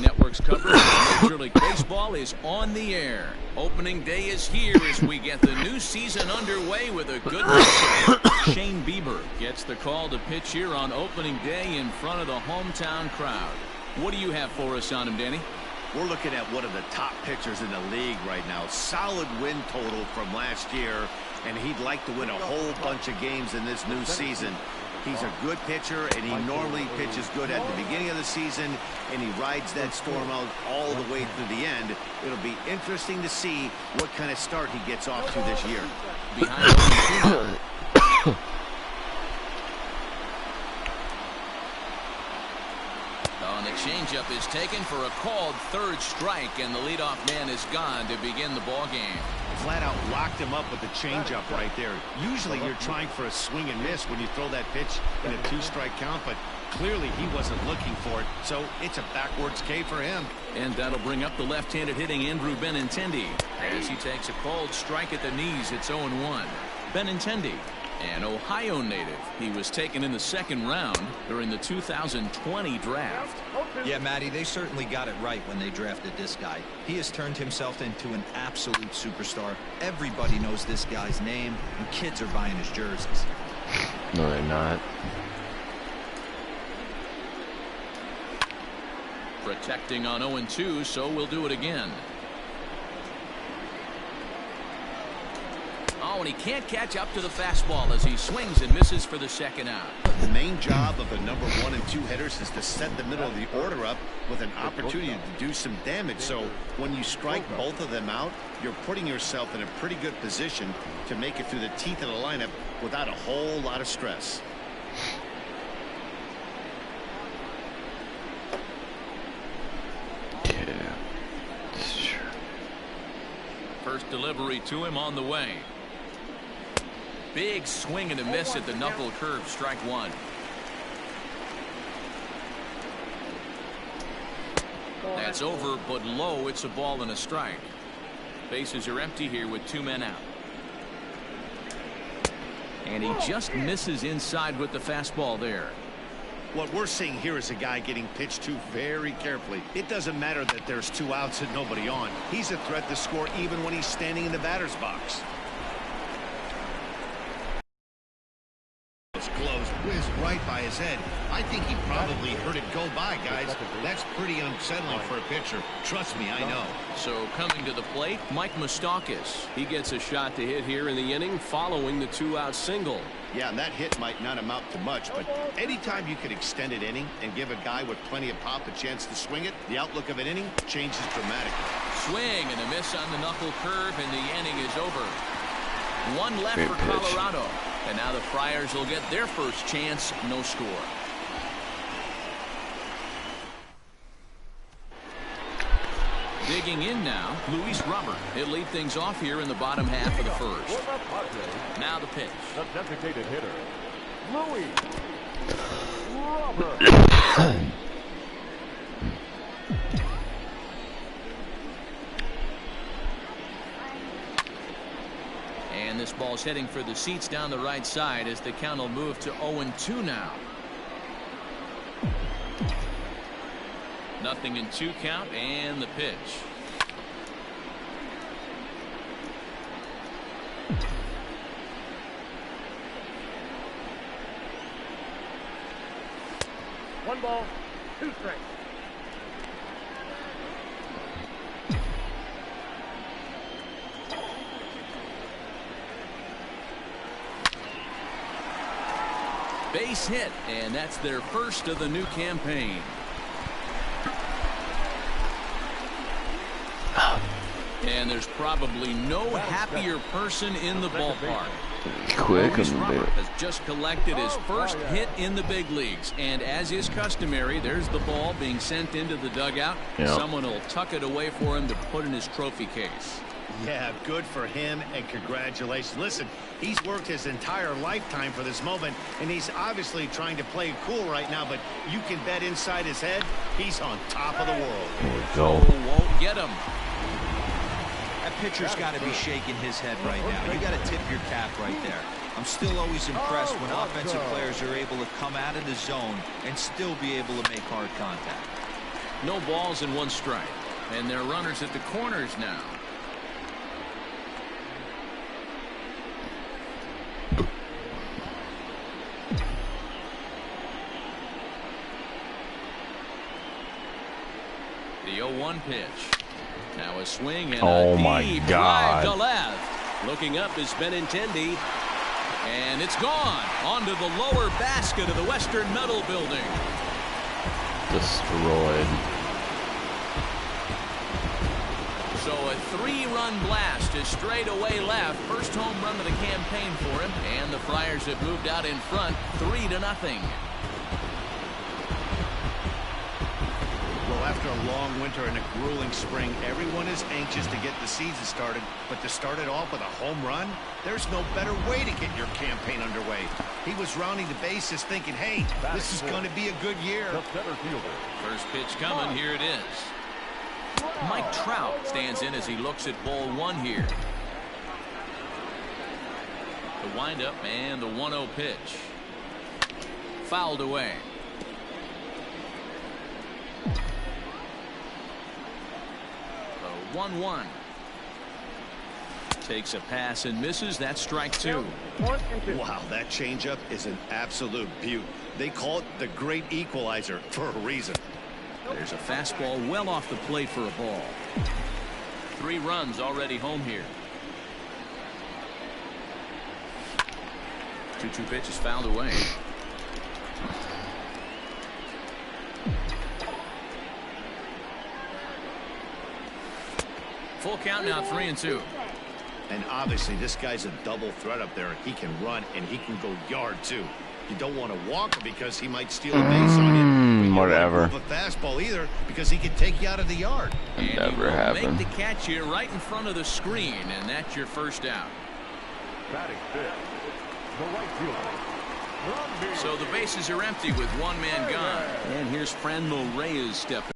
Network's coverage of Major League Baseball is on the air. Opening day is here as we get the new season underway with a good matchup. Shane Bieber gets the call to pitch here on opening day in front of the hometown crowd. What do you have for us on him, Danny? We're looking at one of the top pitchers in the league right now. Solid win total from last year, and he'd like to win a whole bunch of games in this new season. He's a good pitcher, and he normally pitches good at the beginning of the season, and he rides that storm out all the way through the end. It'll be interesting to see what kind of start he gets off to this year. Behind the changeup is taken for a called third strike, and the leadoff man is gone to begin the ball game. Flat out locked him up with the changeup right there. Usually you're trying for a swing and miss when you throw that pitch in a 2-strike count, but clearly he wasn't looking for it, so it's a backwards K for him. And that'll bring up the left-handed hitting Andrew Benintendi as he takes a called strike at the knees. It's 0-1. Benintendi, an Ohio native. He was taken in the second round during the 2020 draft. Yeah, Matty, they certainly got it right when they drafted this guy. He has turned himself into an absolute superstar. Everybody knows this guy's name, and kids are buying his jerseys. No, they're not. Protecting on 0-2, so we'll do it again. Oh, and he can't catch up to the fastball as he swings and misses for the second out. The main job of the number 1 and 2 hitters is to set the middle of the order up with an opportunity to do some damage. So when you strike both of them out, you're putting yourself in a pretty good position to make it through the teeth of the lineup without a whole lot of stress. Yeah, sure. First delivery to him on the way. Big swing and a miss at the knuckle curve, strike one. That's over, but low. It's a ball and a strike. Bases are empty here with 2 men out. And he just misses inside with the fastball there. What we're seeing here is a guy getting pitched to very carefully. It doesn't matter that there's 2 outs and nobody on. He's a threat to score even when he's standing in the batter's box. Close, whizzed right by his head. I think he probably heard it go by, guys. That's pretty unsettling for a pitcher. Trust me, I know. So coming to the plate, Mike Moustakas. He gets a shot to hit here in the inning following the 2-out single. Yeah, and that hit might not amount to much, but anytime you can extend an inning and give a guy with plenty of pop a chance to swing it, the outlook of an inning changes dramatically. Swing and a miss on the knuckle curve, and the inning is over. 1 left for Colorado. And now the Friars will get their first chance. No score. Digging in now, Luis Robert. He'll lead things off here in the bottom half of the first. Now the pitch. The designated hitter, Luis Robert. And this ball's heading for the seats down the right side as the count will move to 0-2 now. 0-2 count, and the pitch. One ball, 2 strikes. Base hit, and that's their first of the new campaign. And there's probably no happier person in the ballpark. Quick Luis and Robert has just collected his first hit in the big leagues, and as is customary, there's the ball being sent into the dugout. Yep. Someone will tuck it away for him to put in his trophy case. Yeah, good for him, and congratulations. Listen, he's worked his entire lifetime for this moment, and he's obviously trying to play it cool right now, but you can bet inside his head, he's on top of the world. there we go. Won't get him. That pitcher's got to be shaking his head right now. You got to tip your cap right there. I'm still always impressed when offensive players are able to come out of the zone and still be able to make hard contact. No balls and 1 strike. And they're runners at the corners now. The 0-1 pitch. Now a swing and a deep drive to left. Looking up is Benintendi. And it's gone onto the lower basket of the Western Metal Building. Destroyed. So a 3-run blast to straightaway left. First home run of the campaign for him. And the Friars have moved out in front 3-0. Well, after a long winter and a grueling spring, everyone is anxious to get the season started. But to start it off with a home run, there's no better way to get your campaign underway. He was rounding the bases thinking, hey, this is going to be a good year. First pitch coming. Here it is. Mike Trout stands in as he looks at ball 1 here. The windup and the 1-0 pitch. Fouled away. The 1-1. Takes a pass and misses. That's strike 2. Wow, that changeup is an absolute beaut. They call it the great equalizer for a reason. There's a fastball well off the plate for a ball. 3 runs already home here. 2-2 pitch is fouled away. Full count now, 3-2. And obviously this guy's a double threat up there. He can run and he can go yard too. You don't want to walk him because he might steal a base on you. Whatever. Don't move a fastball either because he can take you out of the yard. And Never happened. Make the catch here right in front of the screen, and that's your first out. Batting fifth, the right fielder. So the bases are empty with 1 man gone. And here's Franmil Reyes stepping.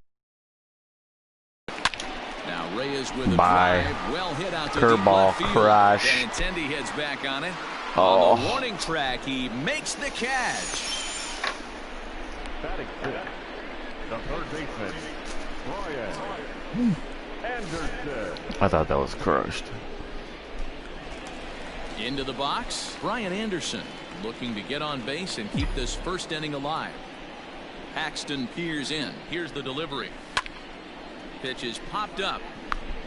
Now Reyes with a drive, well hit out to deep Curveball left field. crush. Benintendi heads back on it. Oh. On the warning track, he makes the catch. Batting fifth, the third baseman, Brian Anderson. I thought that was crushed. Into the box, Brian Anderson looking to get on base and keep this first inning alive. Paxton peers in. Here's the delivery. Pitch is popped up.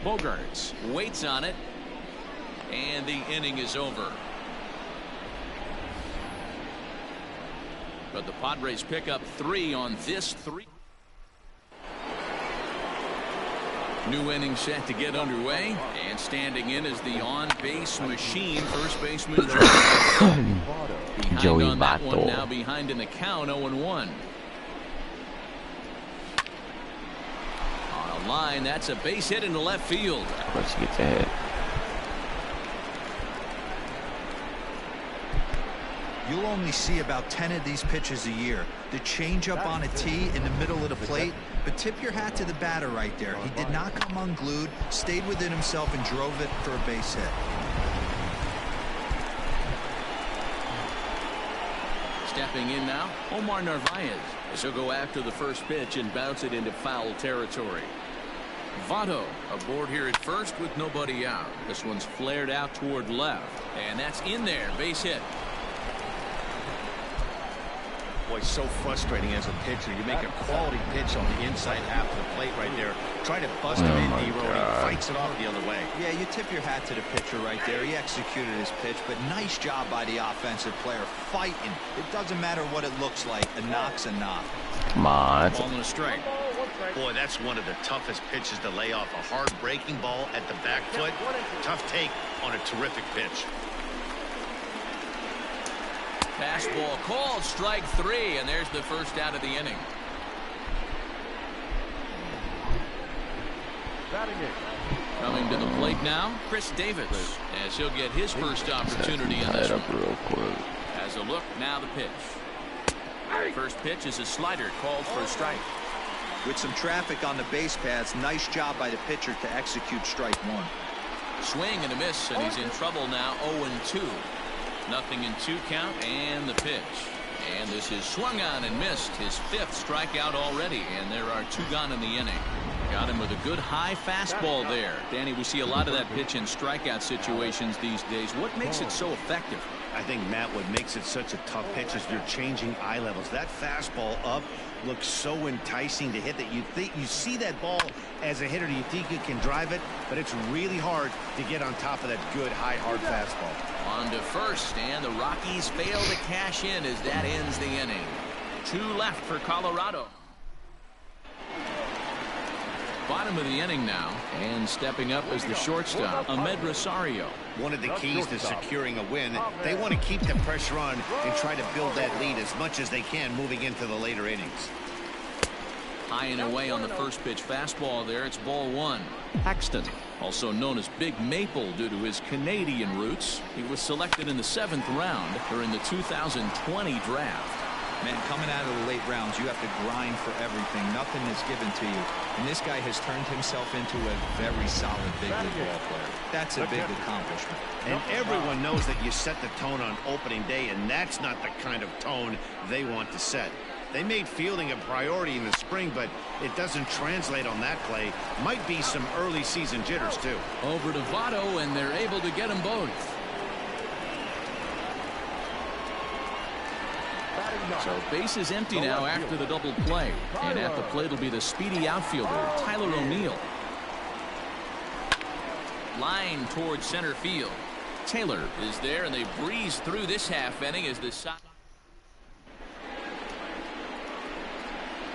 Bogarts waits on it. And the inning is over. But the Padres pick up 3 on this 3. New inning set to get underway. And standing in is the on-base machine, first baseman Joey on that one, Votto. now behind in the count, 0-1. On a line, that's a base hit into left field. Of course he gets a hit. You'll only see about 10 of these pitches a year. The changeup on a tee in the middle of the plate, but tip your hat to the batter right there. He did not come unglued, stayed within himself, and drove it for a base hit. Stepping in now, Omar Narvaez, as he'll go after the first pitch and bounce it into foul territory. Votto aboard here at first with nobody out. This one's flared out toward left, and that's in there, base hit. Boy, so frustrating as a pitcher. You make a quality pitch on the inside half of the plate right there. Try to bust him in D-row, and he fights it off the other way. Yeah, you tip your hat to the pitcher right there. He executed his pitch, but nice job by the offensive player fighting. It doesn't matter what it looks like. A knock's a knock. Come on. Ball and a strike. Boy, that's one of the toughest pitches to lay off. A hard breaking ball at the back foot. Tough take on a terrific pitch. Fastball called, strike 3, and there's the first out of the inning. Batting eighth. Coming to the plate now, Chris Davis, as he'll get his first opportunity in this Tie it one. up real quick. As a look, now the pitch. First pitch is a slider called for a strike. With some traffic on the base paths, nice job by the pitcher to execute strike 1. Swing and a miss, and he's in trouble now, 0-2. Nothing in 2 count, and the pitch. And this is swung on and missed. His 5th strikeout already, and there are 2 gone in the inning. Got him with a good high fastball there. Danny, we see a lot of that pitch in strikeout situations these days. What makes it so effective? I think, Matt, what makes it such a tough pitch is you're changing eye levels. That fastball up looks so enticing to hit that you see that ball as a hitter, you think you can drive it, but it's really hard to get on top of that good high hard fastball. On to first, and the Rockies fail to cash in as that ends the inning. 2 left for Colorado. Bottom of the inning now, and stepping up as the shortstop, Ahmed Rosario. One of the keys to securing a win, they want to keep the pressure on and try to build that lead as much as they can moving into the later innings. High and away on the first pitch fastball there. It's ball 1. Paxton, also known as Big Maple due to his Canadian roots. He was selected in the 7th round during the 2020 draft. Man, coming out of the late rounds, you have to grind for everything. Nothing is given to you. And this guy has turned himself into a very solid big league ball player. That's a big accomplishment. And everyone knows that you set the tone on opening day, and that's not the kind of tone they want to set. They made fielding a priority in the spring, but it doesn't translate on that play. Might be some early season jitters, too. Over to Votto, and they're able to get them both. So base is empty now after the double play. And at the plate will be the speedy outfielder, Tyler O'Neill. Line towards center field. Taylor is there, and they breeze through this half inning as the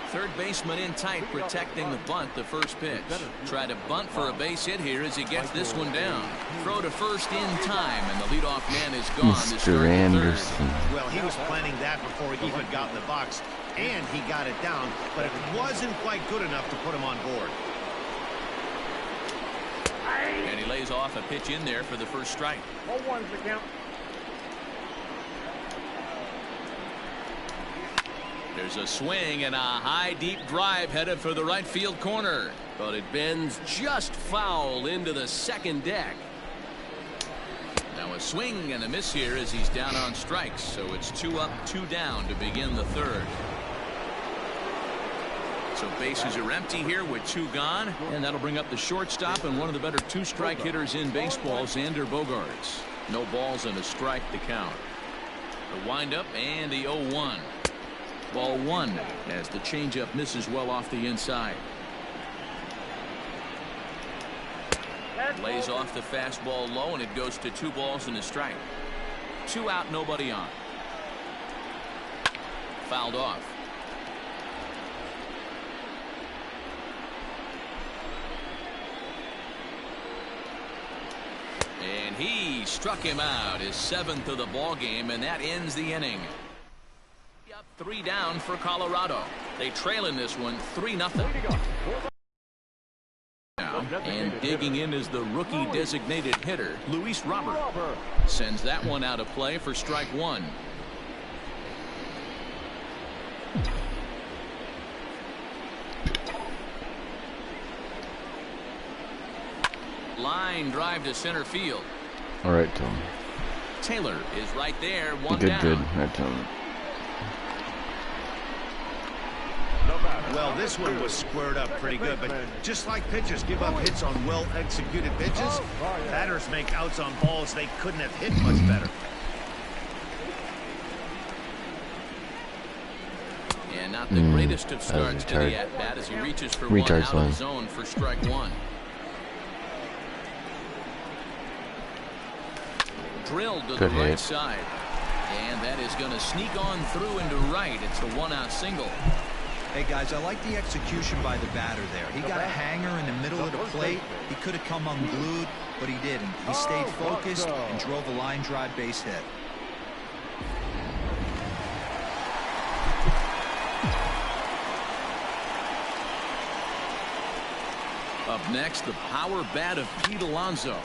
third baseman in tight, protecting the bunt, the first pitch. Try to bunt for a base hit here as he gets this one down. Throw to first in time, and the leadoff man is gone. Mr. Anderson. Well, he was planning that before he even got in the box, and he got it down, but it wasn't quite good enough to put him on board. And he lays off a pitch in there for the first strike. 0-1's the count. There's a swing and a high deep drive headed for the right field corner, but it bends just foul into the second deck. Now a swing and a miss here as he's down on strikes, so it's 2 up, 2 down to begin the third. So bases are empty here with 2 gone, and that'll bring up the shortstop and one of the better 2-strike hitters in baseball, Xander Bogaerts. No balls and a strike to count. The windup and the 0-1. Ball 1 as the changeup misses well off the inside. Lays off the fastball low, and it goes to 2 balls and a strike. 2 out, nobody on. Fouled off. And he struck him out, his 7th of the ball game, and that ends the inning. 3 down for Colorado. They trail in this one 3-0. And digging in is the rookie designated hitter, Luis Robert. Sends that one out of play for strike 1. Line drive to center field. All right, Tom. Taylor is right there, 1 Good, down. good. All right, Tom. Well, this one was squared up pretty good, but just like pitchers give up hits on well-executed pitches, batters make outs on balls they couldn't have hit much better. And not the greatest of starts to the at-bat as he reaches for one out of the zone for strike 1. Drilled to the right side. And that is going to sneak on through into right. It's a 1-out single. Hey, guys, I like the execution by the batter there. He got a hanger in the middle of the plate. He could have come unglued, but he didn't. He stayed focused and drove a line drive base hit. Up next, the power bat of Pete Alonso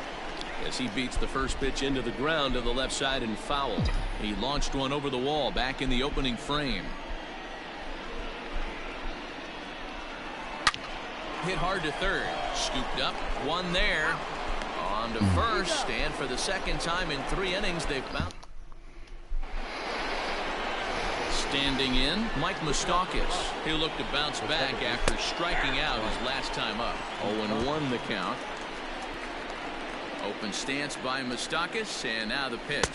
as he beats the first pitch into the ground to the left side and foul. He launched one over the wall back in the opening frame. Hit hard to third. Scooped up. One there. On to first. And for the second time in 3 innings, they've found. Standing in, Mike Moustakas. He'll look to bounce back after striking out his last time up. 0-1 the count. Open stance by Moustakas, and now the pitch.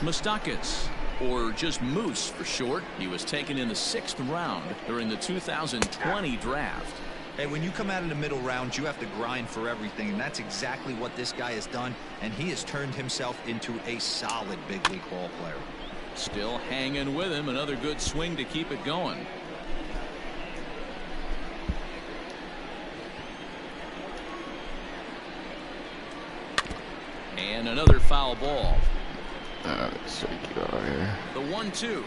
Moustakas, or just Moose for short. He was taken in the 6th round during the 2020 draft. Hey, when you come out of the middle rounds, you have to grind for everything, and that's exactly what this guy has done, and he has turned himself into a solid big league ball player. Still hanging with him. Another good swing to keep it going. And another foul ball. Strike you out here. The 1-2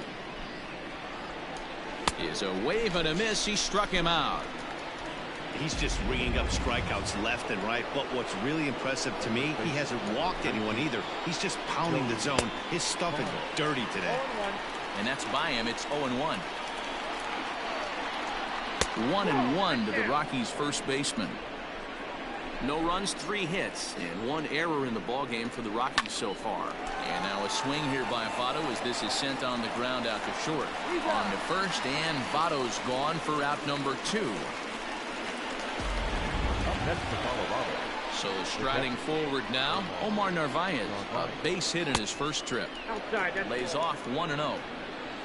is a wave and a miss. He struck him out. He's just ringing up strikeouts left and right. But what's really impressive to me, he hasn't walked anyone either. He's just pounding the zone. His stuff is dirty today. And that's by him. It's 0-1. 1-1 to the Rockies' first baseman. No runs, 3 hits, and 1 error in the ballgame for the Rockies so far. And now a swing here by Votto as this is sent on the ground out to short. On to first, and Votto's gone for out number 2. So striding forward now, Omar Narvaez, a base hit in his first trip. Lays off 1-0.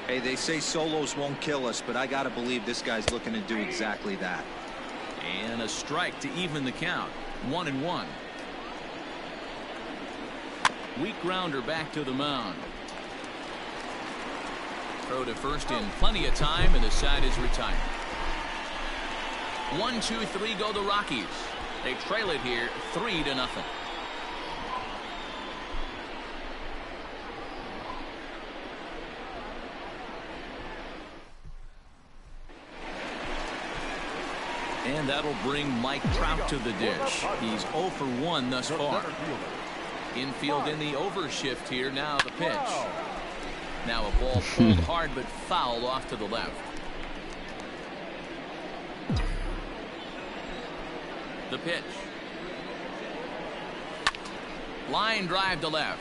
Hey, they say solos won't kill us, but I got to believe this guy's looking to do exactly that. And a strike to even the count. 1-1. Weak grounder back to the mound. Throw to first in plenty of time, and the side is retired. 1-2-3 go the Rockies. They trail it here 3-0. And that'll bring Mike Trout to the dish. He's 0 for 1 thus far. Infield in the overshift here. Now the pitch. Now a ball pulled hard but fouled off to the left. The pitch. Line drive to left.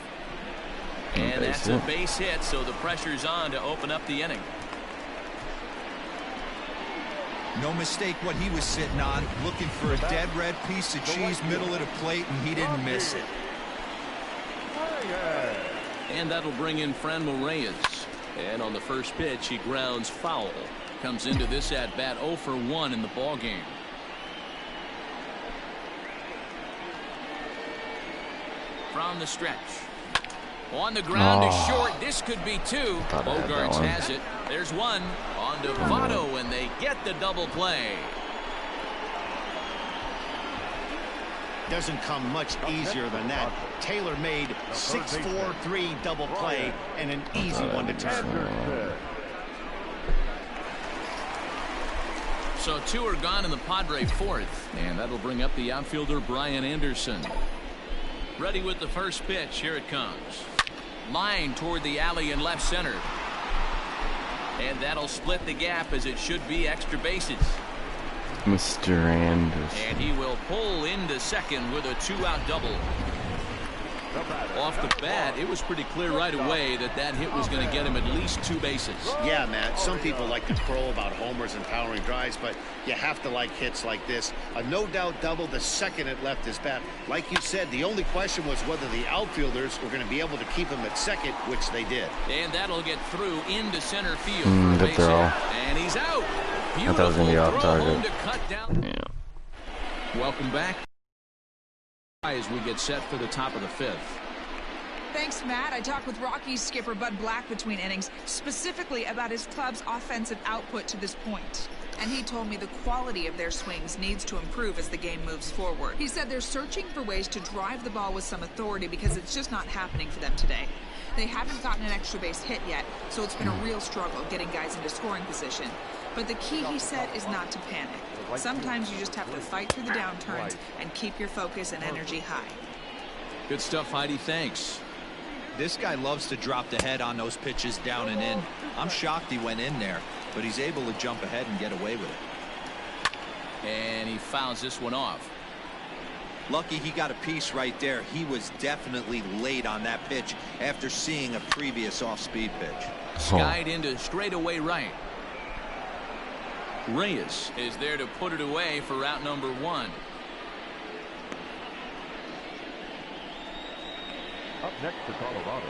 And that's a base hit, so the pressure's on to open up the inning. No mistake what he was sitting on, looking for a dead red piece of cheese middle of the plate, and he didn't miss it. And that'll bring in Franmil Reyes. And on the first pitch, he grounds foul. Comes into this at bat 0 for 1 in the ball game. From the stretch. On the ground to short. This could be 2. Bogarts has it. There's 1. On to Votto, and they get the double play. Doesn't come much easier than that. Taylor made 6-4-3 double play and an easy one to turn. So 2 are gone in the Padre 4th, and that'll bring up the outfielder Brian Anderson. Ready with the first pitch. Here it comes. Line toward the alley in left center. And that'll split the gap as it should be extra bases. Mr. Anderson. And he will pull into second with a 2-out double. Off the bat, it was pretty clear right away that that hit was going to get him at least 2 bases. Yeah, Matt, some people like to crow about homers and powering drives, but you have to like hits like this. A no-doubt double the second it left his bat. Like you said, the only question was whether the outfielders were going to be able to keep him at second, which they did. And that'll get through into center field for a base hit. And he's out. I thought it was going to be off target. To cut down. Yeah. Welcome back as we get set for the top of the 5th. Thanks, Matt. I talked with Rockies skipper Bud Black between innings, specifically about his club's offensive output to this point. And he told me the quality of their swings needs to improve as the game moves forward. He said they're searching for ways to drive the ball with some authority because it's just not happening for them today. They haven't gotten an extra base hit yet, so it's been a real struggle getting guys into scoring position. But the key, he said, is not to panic. Sometimes you just have to fight through the downturns and keep your focus and energy high. Good stuff, Heidi. Thanks. This guy loves to drop the head on those pitches down and in. I'm shocked he went in there, but he's able to jump ahead and get away with it. And he fouls this one off. Lucky he got a piece right there. He was definitely late on that pitch after seeing a previous off-speed pitch. Skied into straightaway right. Reyes is there to put it away for out number 1. Up next for Colorado.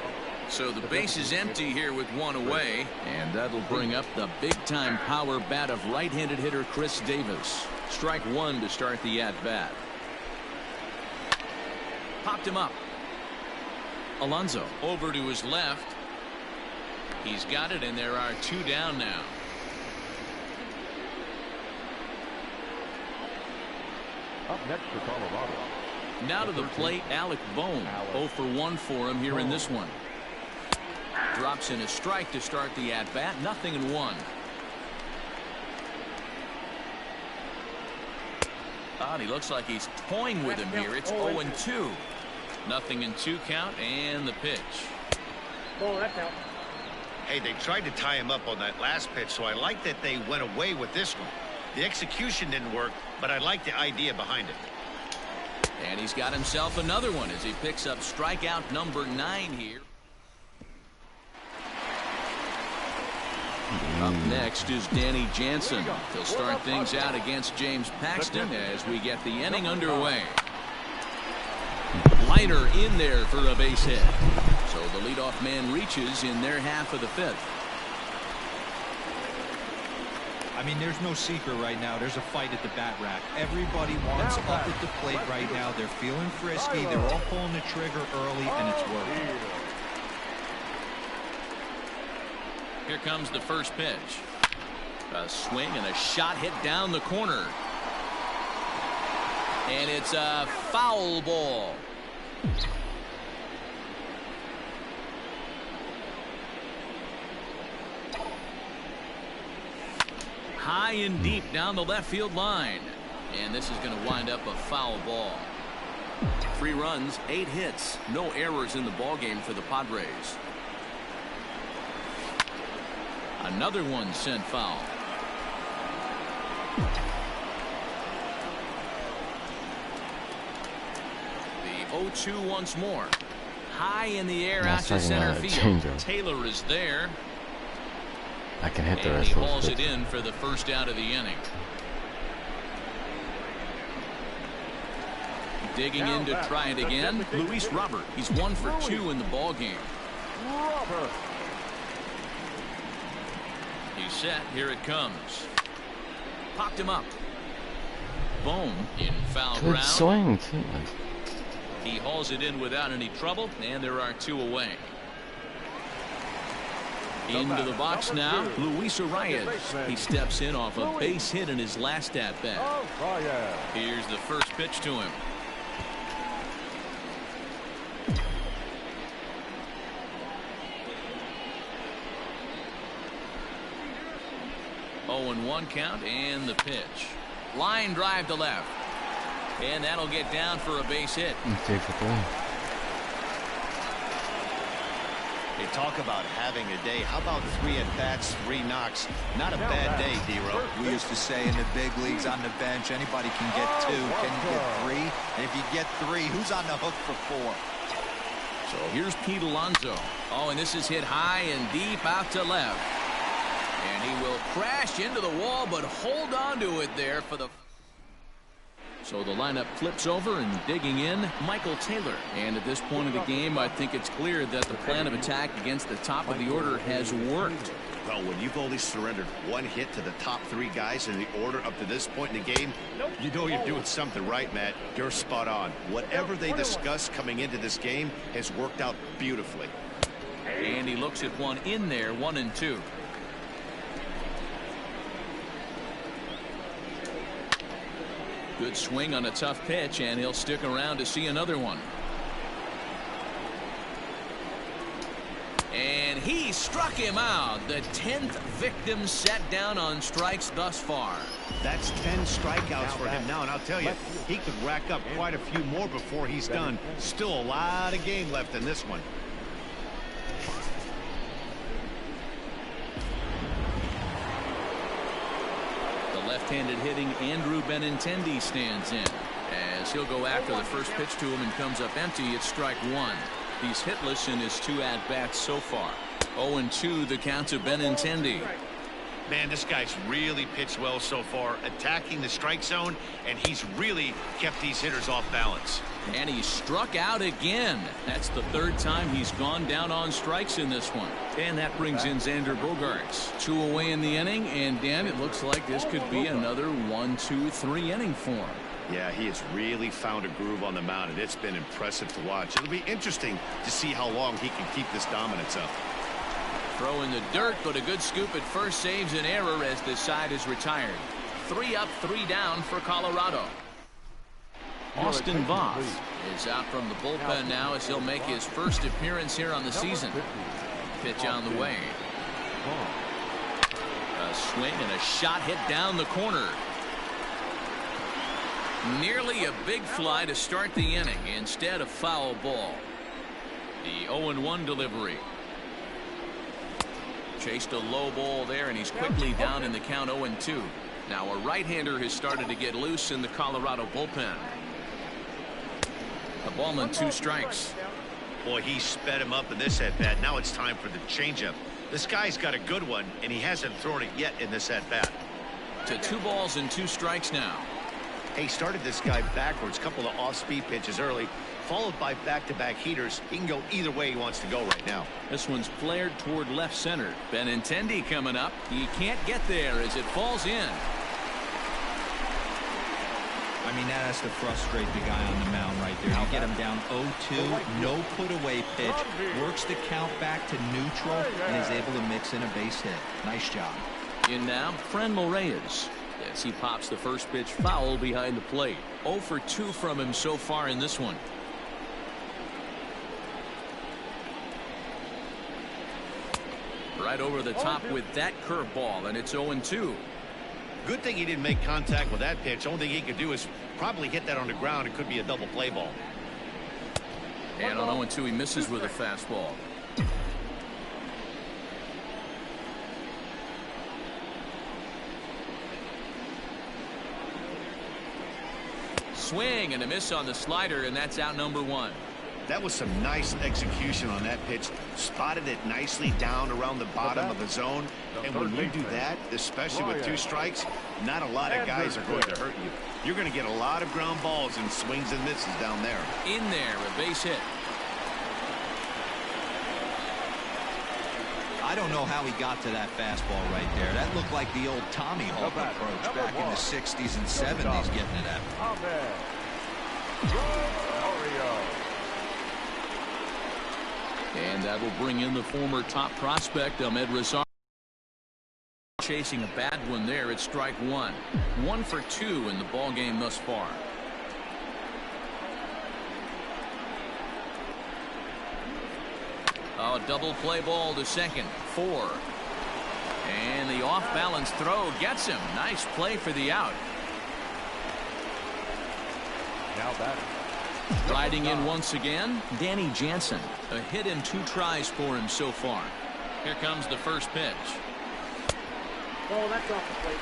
So the base is empty here with 1 away, and that'll bring up the big-time power bat of right-handed hitter Chris Davis. Strike 1 to start the at-bat. Popped him up. Alonso over to his left. He's got it, and there are 2 down now. Up next for Colorado. Now to the plate, Alec Bohm. 0 for 1 for him here in this one. Drops in a strike to start the at-bat. 0-1. Oh, he looks like he's toying with him here. It's 0-2. 0-2 count, and the pitch. Hey, they tried to tie him up on that last pitch, so I like that they went away with this one. The execution didn't work, but I like the idea behind it. And he's got himself another one as he picks up strikeout number 9 here. Up next is Danny Jansen. He'll start things out against James Paxton as we get the inning underway. Liner in there for a base hit. So the leadoff man reaches in their half of the 5th. I mean, there's no secret right now. There's a fight at the bat rack. Everybody wants up at the plate right now. They're feeling frisky. They're all pulling the trigger early, and it's working. Here comes the first pitch. A swing and a shot hit down the corner. And it's a foul ball. High and deep down the left field line. And this is going to wind up a foul ball. 3 runs, 8 hits, no errors in the ballgame for the Padres. Another one sent foul. The 0-2 once more. High in the air out to center field. Taylor is there. I can hit the And rest he of hauls those it in for the first out of the inning. Digging in to try it again. Luis Robert. He's 1 for 2 in the ball game. Robert. He's set. Here it comes. Popped him up. Bohm in foul Good ground. swing, too. He hauls it in without any trouble, and there are 2 away. Into the box now, Luis Arias. He steps in off a base hit in his last at-bat. Here's the first pitch to him. Oh, and 1 count, and the pitch. Line drive to left. And that'll get down for a base hit. 3 for 3. They talk about having a day. How about 3 at-bats, 3 knocks? Not a bad day, D-Row. We used to say in the big leagues on the bench, anybody can get 2. Can you get 3? And if you get 3, who's on the hook for 4? So here's Pete Alonso. Oh, and this is hit high and deep out to left. And he will crash into the wall, but hold on to it there for the... So the lineup flips over, and digging in, Michael Taylor. And at this point of the game, I think it's clear that the plan of attack against the top of the order has worked. Well, when you've only surrendered 1 hit to the top 3 guys in the order up to this point in the game, you know you're doing something right, Matt. You're spot on. Whatever they discussed coming into this game has worked out beautifully. And he looks at one in there, 1-2. Good swing on a tough pitch, and he'll stick around to see another one. And he struck him out. The 10th victim set down on strikes thus far. That's 10 strikeouts for him now, and I'll tell you, he could rack up quite a few more before he's done. Still a lot of game left in this one. Left-handed hitting Andrew Benintendi stands in as he'll go after the first pitch to him and comes up empty. It's strike 1. He's hitless in his 2 at-bats so far. 0-2 the count to Benintendi. Man, this guy's really pitched well so far, attacking the strike zone, and he's really kept these hitters off balance. And he struck out again. That's the 3rd time he's gone down on strikes in this one. And that brings in Xander Bogaerts. 2 away in the inning, and Dan, it looks like this could be another 1-2-3 inning for him. Yeah, he has really found a groove on the mound, and it's been impressive to watch. It'll be interesting to see how long he can keep this dominance up. Throw in the dirt, but a good scoop at first saves an error as the side is retired. 3 up, 3 down for Colorado. Austin Voth is out from the bullpen now as he'll make his first appearance here on the season. Pitch on the way. A swing and a shot hit down the corner. Nearly a big fly to start the inning. Instead, a foul ball. The 0-1 delivery. Chased a low ball there, and he's quickly down in the count 0-2. Now a right-hander has started to get loose in the Colorado bullpen. A ball and 2 strikes. Boy, he sped him up in this at-bat. Now it's time for the changeup. This guy's got a good one, and he hasn't thrown it yet in this at-bat. To 2 balls and 2 strikes now. He started this guy backwards, couple of off-speed pitches early, followed by back-to-back heaters. He can go either way he wants to go right now. This one's flared toward left center. Benintendi coming up. He can't get there as it falls in. I mean, that has to frustrate the guy on the mound right there. You get him down 0-2, no put-away pitch, works the count back to neutral, and is able to mix in a base hit. Nice job. In now, Franmil Reyes. As he pops the first pitch foul behind the plate. 0 for 2 from him so far in this one. Right over the top with that curveball, and it's 0-2. Good thing he didn't make contact with that pitch. Only thing he could do is probably hit that on the ground. It could be a double play ball. And on 0-2, he misses with a fastball. Swing and a miss on the slider, and that's out number 1. That was some nice execution on that pitch. Spotted it nicely down around the bottom of the zone. And when you do that, especially with 2 strikes, not a lot of guys are going to hurt you. You're going to get a lot of ground balls and swings and misses down there. In there, a base hit. I don't know how he got to that fastball right there. That looked like the old Tommy Hawk approach back in the 60s and 70s getting it at. And that will bring in the former top prospect, Ahmed Razar. Chasing a bad one there. It's strike 1. 1 for 2 in the ball game thus far. Oh, double play ball to second. 4. And the off-balance throw gets him. Nice play for the out. Now back. Riding in once again, Danny Jansen. A hit and 2 tries for him so far. Here comes the first pitch. Oh, that's off the plate.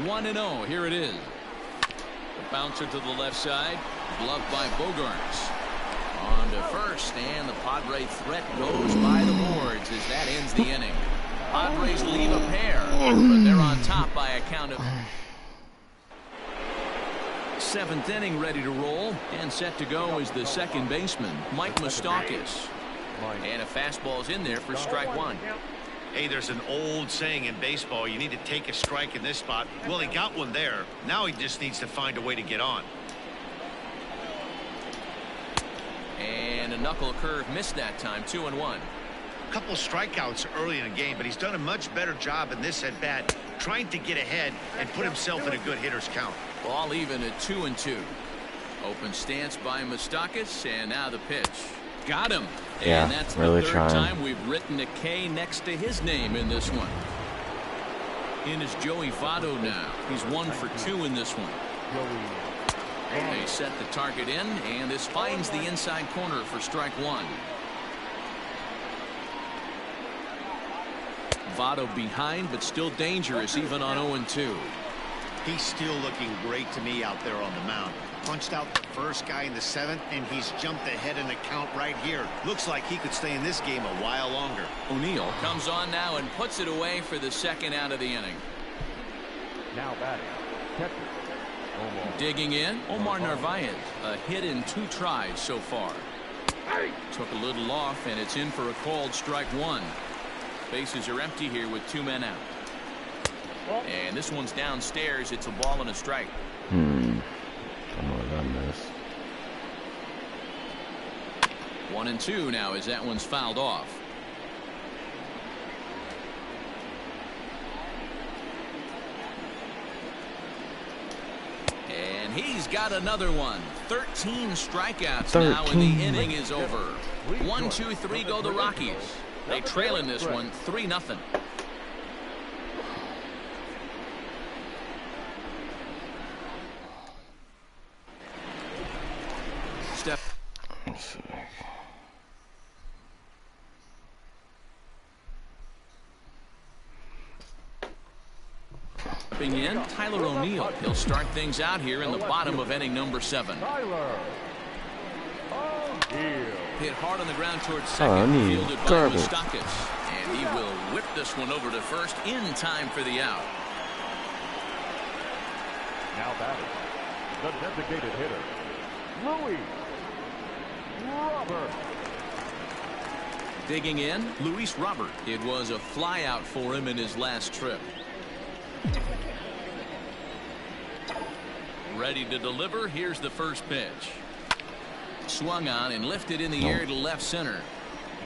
1-0. Here it is. The bouncer to the left side. Gloved by Bogarts. On to first, and the Padre threat goes by the boards as that ends the inning. Padres leave a pair, but they're on top by a count of 7th inning, ready to roll, and set to go is the second baseman, Mike Moustakas. And a fastball's in there for strike 1. Hey, there's an old saying in baseball, you need to take a strike in this spot. Well, he got one there. Now he just needs to find a way to get on. And a knuckle curve missed that time, 2-1. A couple strikeouts early in the game, but he's done a much better job in this at bat, trying to get ahead and put himself in a good hitter's count. Ball even at 2-2. Open stance by Moustakas, and now the pitch. Got him. Yeah, and that's really the 3rd trying. time we've written a K next to his name in this one. In is Joey Votto now. He's 1 for 2 in this one. They set the target in, and this finds the inside corner for strike 1. Votto behind, but still dangerous even on 0-2. He's still looking great to me out there on the mound. Punched out the first guy in the 7th, and he's jumped ahead in the count right here. Looks like he could stay in this game a while longer. O'Neill comes on now and puts it away for the 2nd out of the inning. Now batting, catcher, Omar. Digging in, Omar Narvaez. A hit in 2 tries so far. Took a little off, and it's in for a called strike 1. Bases are empty here with 2 men out. And this one's downstairs. It's a ball and a strike. Don't know what I missed. 1-2 now as that one's fouled off. And he's got another one. 13 strikeouts now, and the inning is over. 1-2-3 go the Rockies. They trail in this one 3-0. Stepping in, Tyler O'Neill. He'll start things out here in the bottom of inning number 7. Tyler O'Neill. Hit hard on the ground towards second, fielded by garbage. Moustakas. And he will whip this one over to first in time for the out. Now batting, the designated hitter, Luis Robert. Digging in, Luis Robert. It was a flyout for him in his last trip. Ready to deliver. Here's the first pitch. Swung on and lifted in the air to left center.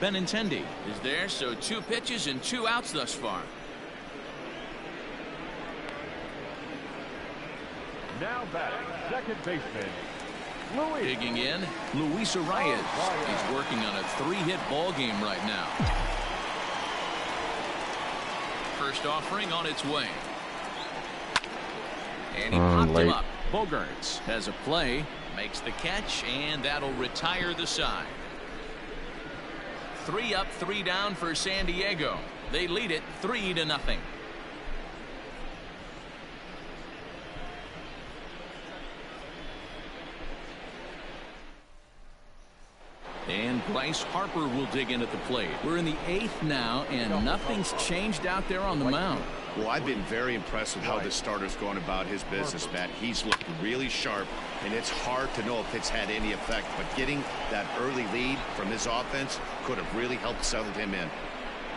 Benintendi is there, so 2 pitches and 2 outs thus far. Now batting, second baseman, Luis. Digging in, Luis Arias. He's working on a 3-hit ball game right now. First offering on its way. And he popped him up. Bogarts has a play, makes the catch, and that'll retire the side. 3 up, 3 down for San Diego. They lead it 3-0. And Bryce Harper will dig in at the plate. We're in the 8th now, and nothing's changed out there on the mound. Well, I've been very impressed with how this starter's going about his business, Matt. He's looked really sharp, and it's hard to know if it's had any effect. But getting that early lead from his offense could have really helped settle him in.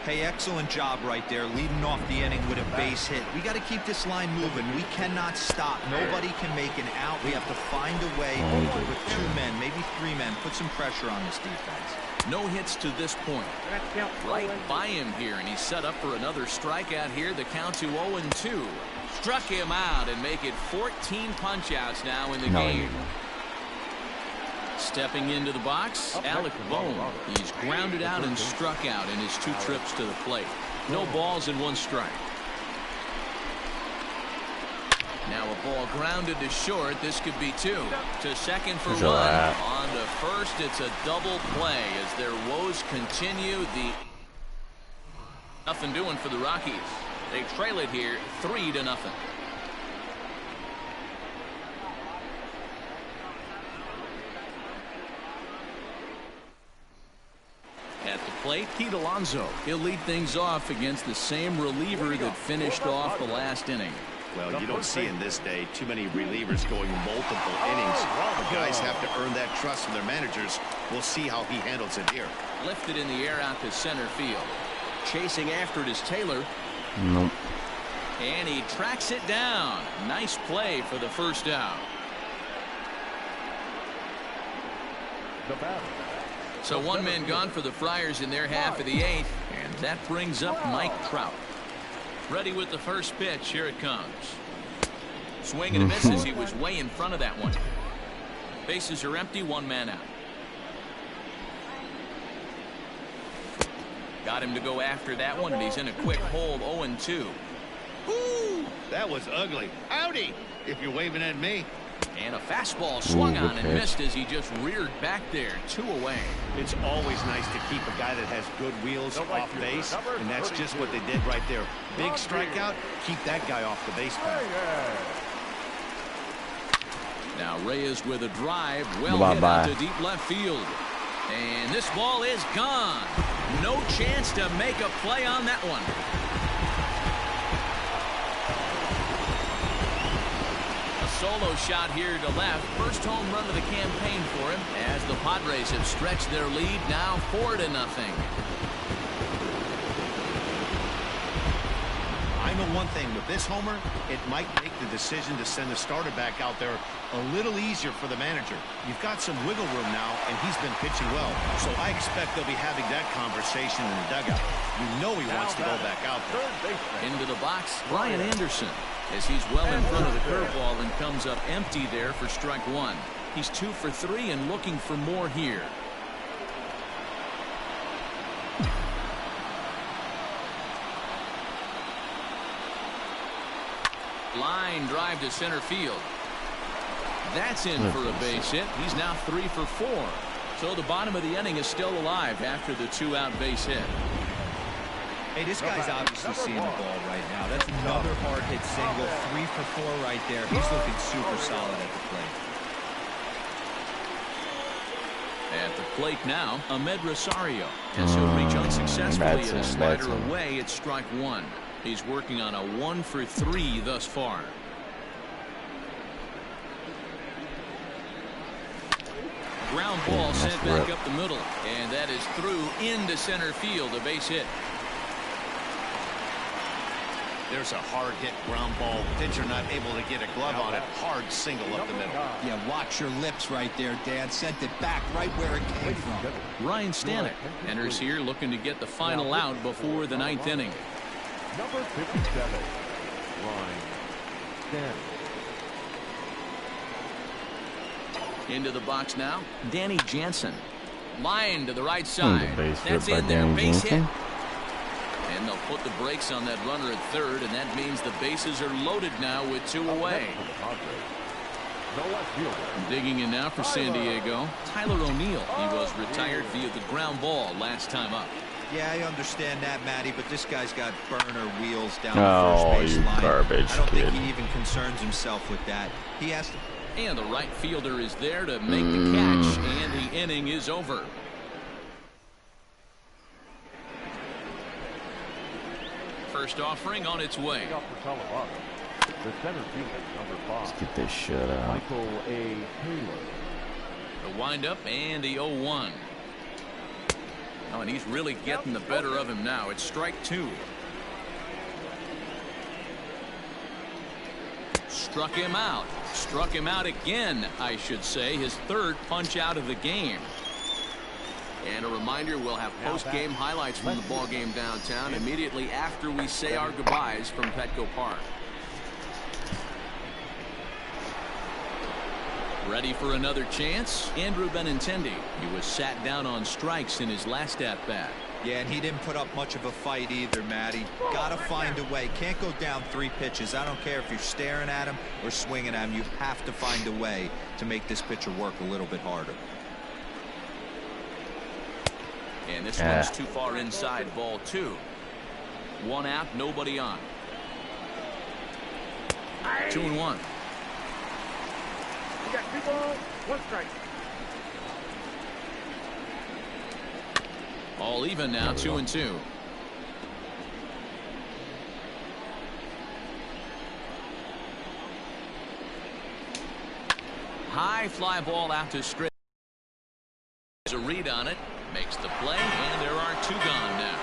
Hey, excellent job right there, leading off the inning with a base hit. We got to keep this line moving. We cannot stop. Nobody can make an out. We have to find a way with 2 men, maybe 3 men. Put some pressure on this defense. No hits to this point. Right by him here, and he's set up for another strikeout here. The count to 0-2. Struck him out and make it 14 punch-outs now in the game. Stepping into the box, Alec Bohm. He's grounded out and struck out in his 2 trips to the plate. No balls and 1 strike. Now a ball grounded to short. This could be 2. To second for 1. On to first, it's a double play as their woes continue. Nothing doing for the Rockies. They trail it here 3-0. At the plate, Pete Alonso. He'll lead things off against the same reliever that finished off the last inning. Well, you don't see in this day too many relievers going multiple innings. The guys have to earn that trust from their managers. We'll see how he handles it here. Lifted in the air out to center field. Chasing after it is Taylor. Nope. And he tracks it down. Nice play for the first out. The batter. So 1 man gone for the Friars in their half of the 8th. And that brings up Mike Trout. Ready with the first pitch. Here it comes. Swing and a miss as he was way in front of that one. Bases are empty. 1 man out. Got him to go after that one, and he's in a quick hold. 0-2. Ooh, that was ugly. Howdy, if you're waving at me. And a fastball swung on and missed as he just reared back there. 2 away. It's always nice to keep a guy that has good wheels off base, and that's just what they did right there. Big strikeout, keep that guy off the base path. Now Reyes with a drive, well hit out to deep left field. And this ball is gone. No chance to make a play on that one. Solo shot here to left. First home run of the campaign for him as the Padres have stretched their lead now 4-0. I know one thing with this homer, it might make the decision to send the starter back out there a little easier for the manager. You've got some wiggle room now, and he's been pitching well, so I expect they'll be having that conversation in the dugout. You know he wants to go back out there. Into the box, Brian Anderson, as he's well in front of the curveball and comes up empty there for strike 1. He's 2 for 3 and looking for more here. Line drive to center field. That's in for a base hit. He's now 3 for 4. So the bottom of the inning is still alive after the 2-out base hit. Hey, this guy's obviously seeing the ball right now. That's another hard hit single. 3 for 4 right there. He's looking super solid at the plate. At the plate now, Ahmed Rosario. As he'll reach unsuccessfully at a slider away, it's strike 1. He's working on a 1 for 3 thus far. Ground ball sent back up the middle, and that is through into center field, a base hit. There's a hard hit ground ball. Pitcher not able to get a glove on it. Hard single up the middle. Yeah, watch your lips right there, Dan. Sent it back right where it came from. Ryan Stanek enters here looking to get the final out before the 9th inning. Number 57, Ryan Stanek. Into the box now, Danny Jansen. Line to the right side. That's in there, base hit. And they'll put the brakes on that runner at third, and that means the bases are loaded now with 2 away. Digging in now for San Diego, Tyler O'Neill. He was retired via the ground ball last time up. Yeah, I understand that, Matty, but this guy's got burner wheels down the first base line. Garbage I don't think he even concerns himself with that. He has to. And the right fielder is there to make the catch, and the inning is over. First offering on its way. The center fielder, number 5. Let's get this shit out. Michael A. Taylor. The windup and the 0-1. Oh, and he's really getting the better of him now. It's strike 2. Struck him out. Struck him out again, I should say. His 3rd punch out of the game. And a reminder, we'll have post-game highlights from the ball game downtown immediately after we say our goodbyes from Petco Park. Ready for another chance? Andrew Benintendi. He was sat down on strikes in his last at-bat. Yeah, and he didn't put up much of a fight either, Matty. Gotta find a way. Can't go down 3 pitches. I don't care if you're staring at him or swinging at him. You have to find a way to make this pitcher work a little bit harder. And this one's too far inside, ball 2. 1 out, nobody on. 2-1. You got 2 balls, 1 strike. All even now, 2-2. High fly ball out to straight. There's a read on it, makes the play, and there are 2 gone now.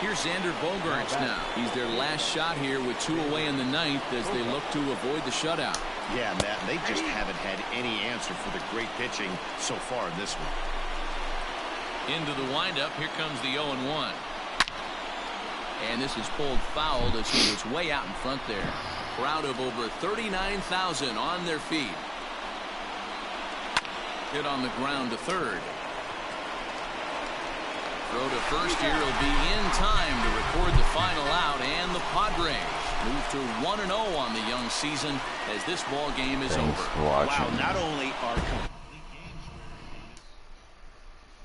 Here's Xander Bogaerts now. He's their last shot here with 2 away in the 9th as they look to avoid the shutout. Yeah, Matt, they just haven't had any answer for the great pitching so far in this one. Into the windup, here comes the 0-1. And this is pulled foul as he was way out in front there. Crowd of over 39,000 on their feet. Hit on the ground to third. Throw to first here will be in time to record the final out, and the Padres move to 1-0 on the young season as this ball game is over. Wow, not only are